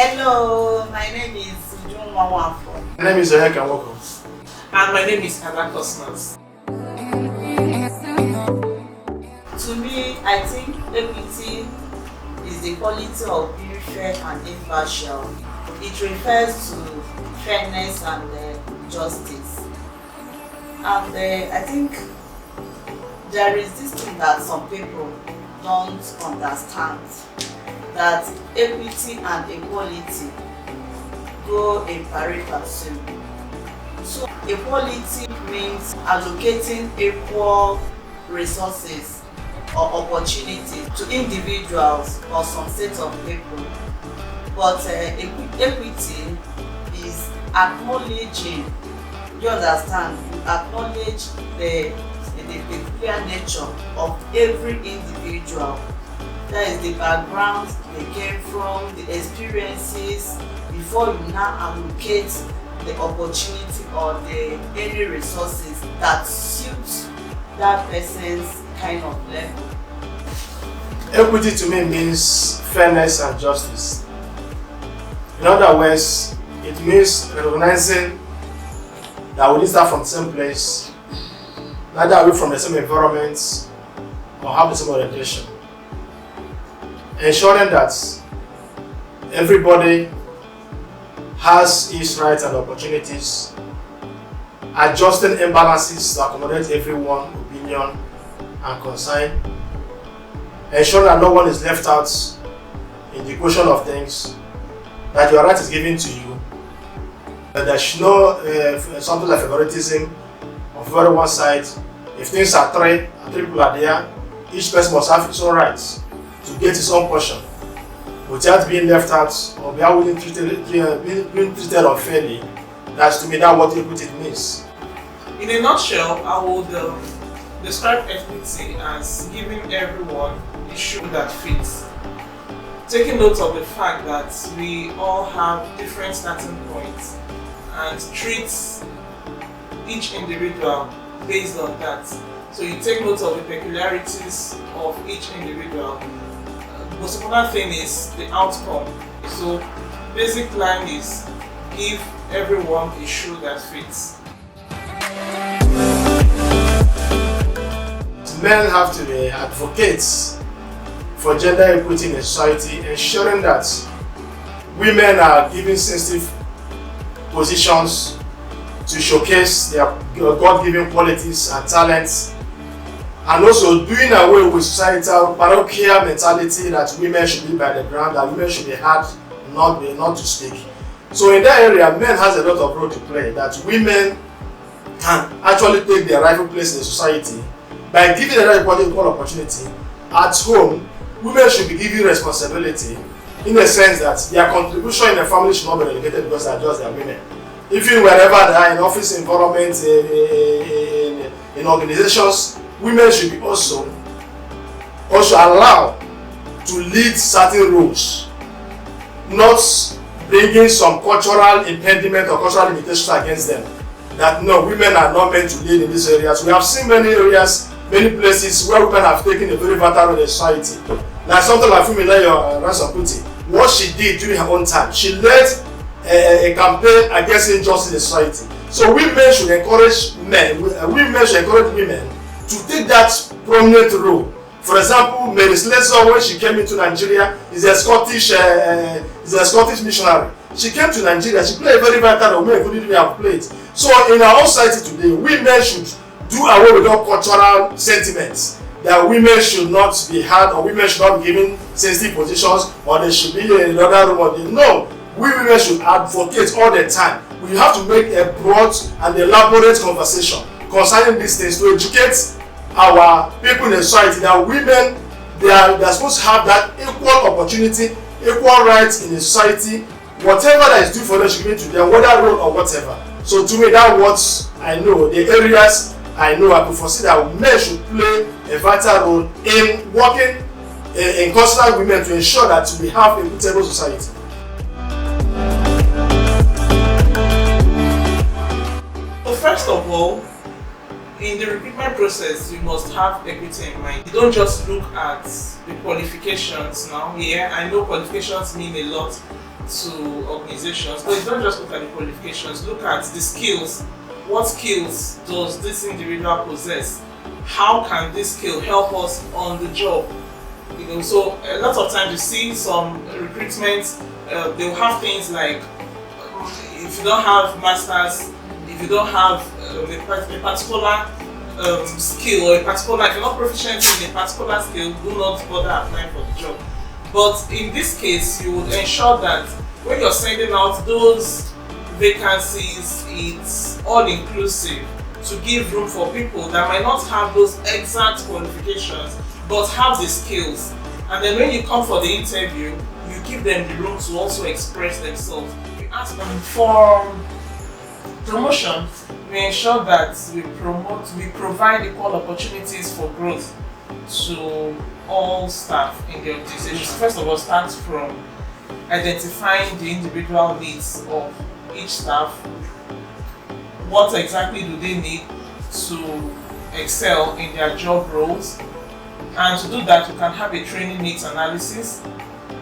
Hello, my name is Ujunwa. My name is Geneith Pharmaceuticals. And my name is Ada Cosmas. To me, I think equity is the quality of being fair and impartial. It refers to fairness and justice. And I think there is this thing that some people don't understand, that equity and equality go in pari passu. So equality means allocating equal resources or opportunities to individuals or some set of people. But equity is acknowledging, you understand, you acknowledge the peculiar nature of every individual. That is the background they came from, the experiences, before you now allocate the opportunity or any resources that suit that person's kind of level. Equity to me means fairness and justice. In other words, it means recognizing that we didn't start from the same place, neither are we from the same environment or have the same orientation. Ensuring that everybody has its rights and opportunities, adjusting imbalances to accommodate everyone's opinion and concern, ensuring that no one is left out in the equation of things, that your right is given to you, that there's no something like favoritism of very one side. If things are three and three people are there, each person must have his own rights to get his own portion without being left out or being treated unfairly. That's to me that what equity means. In a nutshell, I would describe equity as giving everyone a shoe that fits. Taking note of the fact that we all have different starting points and treat each individual based on that. So you take note of the peculiarities of each individual. The most important thing is the outcome. So basic line is give everyone a shoe that fits. Men have to be advocates for gender equity in society, ensuring that women are given sensitive positions to showcase their God-given qualities and talents, and also doing away with societal parochial mentality that women should be by the ground, that women should be heard, not to speak. So in that area, men has a lot of role to play, that women can actually take their rightful place in the society by giving them equal opportunity. At home, women should be given responsibility in the sense that their contribution in the family should not be relegated because they are just their women. Even wherever they are, in office environments, in organizations, women should be also allowed to lead certain roles, not bringing some cultural impediment or cultural limitations against them. That no, women are not meant to lead in these areas. We have seen many areas, many places where women have taken a very vital role in society. Like something like Fumilayo Ransom-Kuti, what she did during her own time, she led a campaign against injustice in the society. So women should encourage women to take that prominent role. For example, Mary Slessor, when she came into Nigeria, is a Scottish missionary. She came to Nigeria, she played a very vital role, men couldn't have played. So in our own society today, women should do away with all cultural sentiments that women should not be heard or women should not be given sensitive positions or they should be in another room. No, we women should advocate all the time. We have to make a broad and elaborate conversation concerning these things to educate our people in the society that women, they are supposed to have that equal opportunity, equal rights in the society. Whatever that is due for them should be to them, whether role or whatever. So to me, that's what I know. The areas I know, I could foresee that men should play a vital role in working in consulting women to ensure that we have a equitable society. So first of all, in the recruitment process, you must have equity in mind. You don't just look at the qualifications now. Yeah, I know qualifications mean a lot to organizations, but you don't just look at the qualifications, look at the skills. What skills does this individual possess? How can this skill help us on the job? So a lot of times you see some recruitments, they'll have things like, if you don't have masters, if you don't have a particular skill, or if you're not proficient in a particular skill, do not bother applying for the job. But in this case, you would ensure that when you're sending out those vacancies, it's all inclusive to give room for people that might not have those exact qualifications but have the skills. And then when you come for the interview, you give them the room to also express themselves. You ask them for promotion. We ensure that we provide equal opportunities for growth to all staff in the organization. First of all, starts from identifying the individual needs of each staff. What exactly do they need to excel in their job roles? And to do that, you can have a training needs analysis,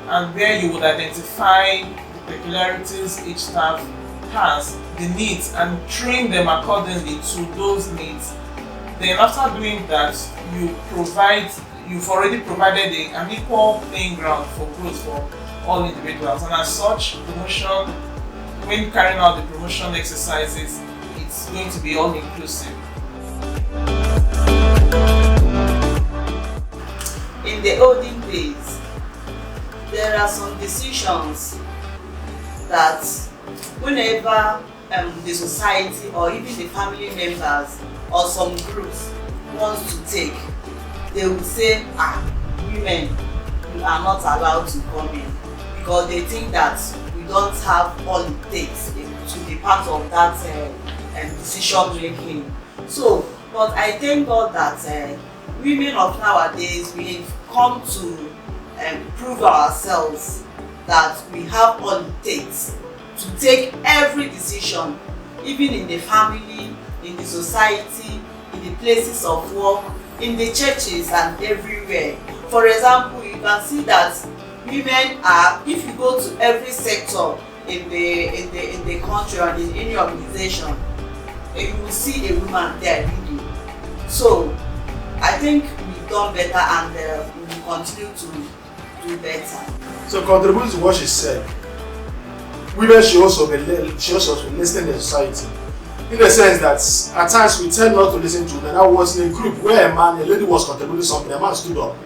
and where you would identify the peculiarities each staff has, the needs, and train them accordingly to those needs. Then after doing that, you've already provided an equal playing ground for growth for all individuals. And as such, promotion, when carrying out the promotion exercises, it's going to be all inclusive. In the olden days, there are some decisions that whenever the society or even the family members or some groups wants to take, they will say, women, you are not allowed to come in, because they think that we don't have all it takes to be part of that decision making. So, but I thank God that women of nowadays, we've come to prove ourselves that we have all it takes to take every decision, even in the family, in the society, in the places of work, in the churches and everywhere. For example, you can see that women are, if you go to every sector in the country or in any organization, you will see a woman there leading. So I think we've done better, and we will continue to do better. So contributing to what she said, women should also be listening to the society. In the sense that at times we tend not to listen to women. I was in a group where a lady was contributing something, a man stood up.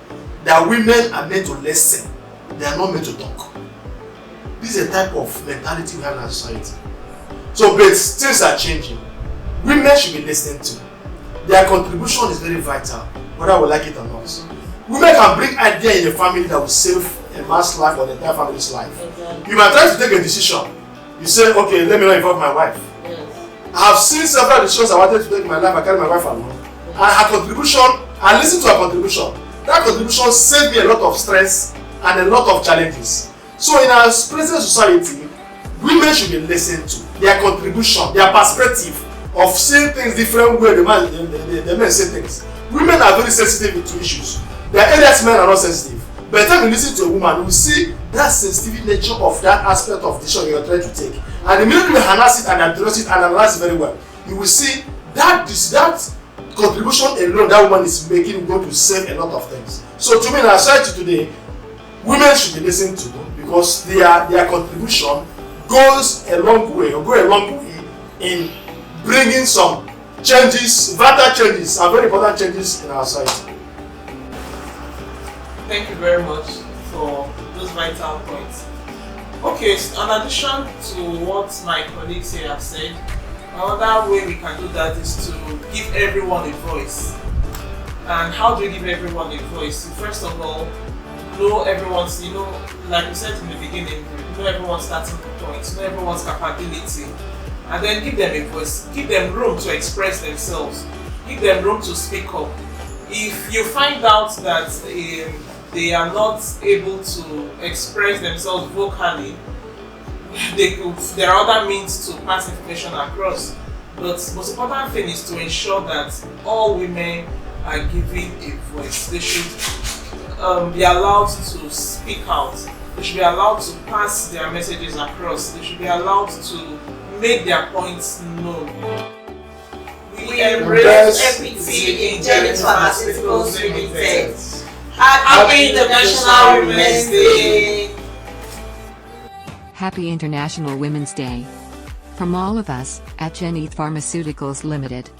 That women are meant to listen, they are not meant to talk. This is a type of mentality we have in our society. So, but things are changing. Women should be listened to. Their contribution is very vital, whether we like it or not. Women can bring ideas in a family that will save a man's life or the entire family's life. You might try to take a decision. You say, okay, let me not involve my wife. I have seen several decisions I wanted to take in my life, I carry my wife along. And her contribution, I listen to her contribution. That contribution saved me a lot of stress and a lot of challenges. So in our present society, women should be listened to. Their contribution, their perspective of seeing things different way the men say things. Women are very sensitive to issues. There are areas men are not sensitive. By the time you listen to a woman, you will see that sensitive nature of that aspect of decision you are trying to take. And the minute you harness it and address it and analyze it very well, you will see that contribution alone that woman is making going to save a lot of things. So to me, in our society today, women should be listened to because their contribution goes a long way in bringing some changes, vital changes, and very important changes in our society. Thank you very much for those vital points. Okay, so in addition to what my colleagues here have said, another way we can do that is to give everyone a voice. And how do you give everyone a voice? First of all, know everyone's, like we said in the beginning, know everyone's starting points, know everyone's capability, and then give them a voice, give them room to express themselves, give them room to speak up. If you find out that they are not able to express themselves vocally, there are other means to pass information across. But the most important thing is to ensure that all women are given a voice. They should be allowed to speak out They should be allowed to pass their messages across. They should be allowed to make their points known. We embrace equity in Geneith Pharmaceuticals Limited. Happy International Women's Day! Happy International Women's Day. From all of us at Geneith Pharmaceuticals Limited.